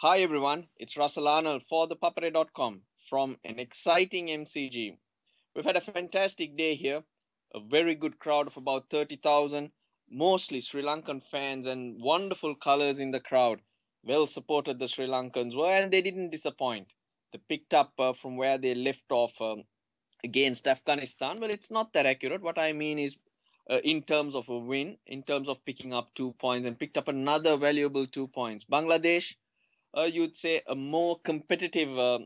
Hi everyone, it's Russel Arnold for ThePapare.com from an exciting MCG. We've had a fantastic day here, a very good crowd of about 30,000, mostly Sri Lankan fans and wonderful colours in the crowd. Well supported the Sri Lankans were and they didn't disappoint. They picked up from where they left off against Afghanistan. Well, it's not that accurate. What I mean is in terms of a win, in terms of picking up 2 points and picked up another valuable 2 points. Bangladesh, you'd say a more competitive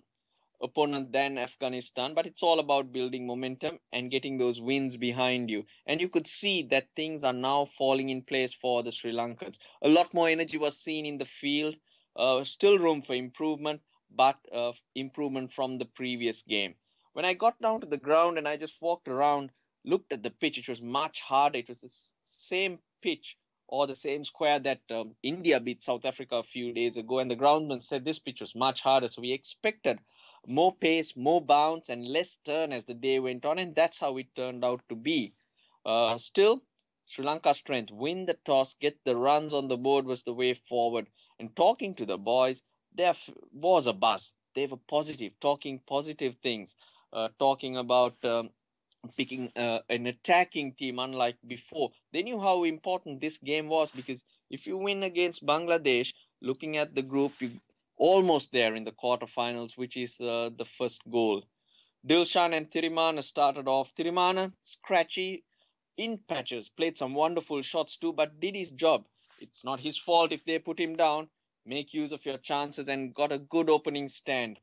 opponent than Afghanistan, but it's all about building momentum and getting those wins behind you. And you could see that things are now falling in place for the Sri Lankans. A lot more energy was seen in the field, still room for improvement, but improvement from the previous game. When I got down to the ground and I just walked around, looked at the pitch, it was much harder. It was the same pitch or the same square that India beat South Africa a few days ago. And the groundsman said this pitch was much harder. So we expected more pace, more bounce, and less turn as the day went on. And that's how it turned out to be. Still, Sri Lanka's strength, win the toss, get the runs on the board was the way forward. And talking to the boys, there was a buzz. They were positive, talking positive things, talking about picking an attacking team unlike before. They knew how important this game was because if you win against Bangladesh, looking at the group, you almost there in the quarterfinals, which is the first goal. Dilshan and Thirimana started off. Thirimana, scratchy, in patches, played some wonderful shots too, but did his job. It's not his fault if they put him down. Make use of your chances and got a good opening stand.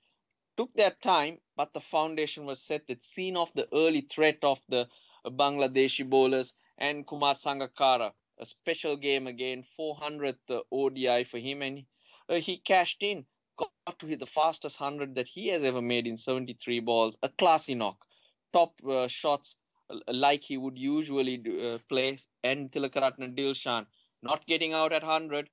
Took their time, but the foundation was set. They'd seen off the early threat of the Bangladeshi bowlers and Kumar Sangakkara. A special game again, 400th ODI for him, and he cashed in. Got to hit the fastest 100 that he has ever made in 73 balls. A classy knock. Top shots like he would usually play. And Tilakaratne Dilshan not getting out at 100,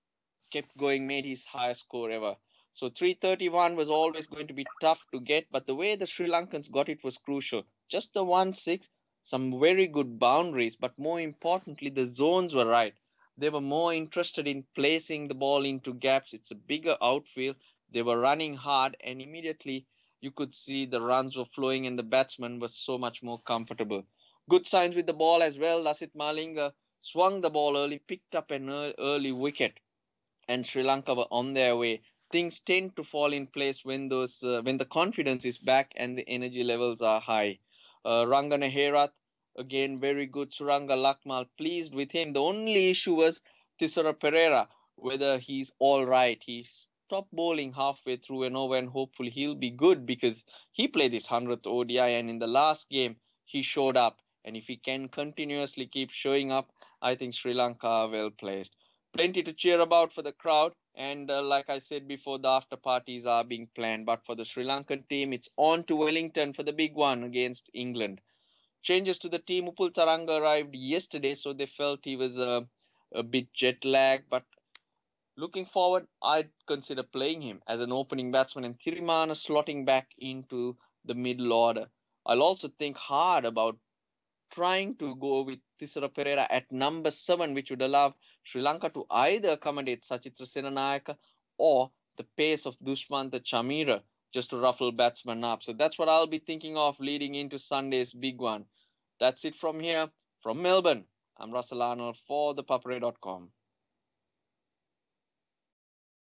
kept going, made his highest score ever. So 331 was always going to be tough to get, but the way the Sri Lankans got it was crucial. Just the 1-6, some very good boundaries, but more importantly, the zones were right. They were more interested in placing the ball into gaps. It's a bigger outfield. They were running hard, and immediately you could see the runs were flowing, and the batsman was so much more comfortable. Good signs with the ball as well. Lasith Malinga swung the ball early, picked up an early wicket, and Sri Lanka were on their way. Things tend to fall in place when the confidence is back and the energy levels are high. Rangana Herath, again very good. Suranga Lakmal, pleased with him. The only issue was Thisara Pereira, whether he's all right. He stopped bowling halfway through an over, and hopefully he'll be good because he played his 100th ODI, and in the last game he showed up. And if he can continuously keep showing up, I think Sri Lanka are well placed. Plenty to cheer about for the crowd. And like I said before, the after parties are being planned. But for the Sri Lankan team, it's on to Wellington for the big one against England. Changes to the team. Upul Tharanga arrived yesterday, so they felt he was a bit jet lagged. But looking forward, I'd consider playing him as an opening batsman and Thirimana slotting back into the middle order. I'll also think hard about trying to go with Thisara Pereira at number 7, which would allow Sri Lanka to either accommodate Sachitra Senanayaka or the pace of Dushmantha Chamira just to ruffle batsmen up. So that's what I'll be thinking of leading into Sunday's big one. That's it from here, from Melbourne. I'm Russel Arnold for ThePapare.com.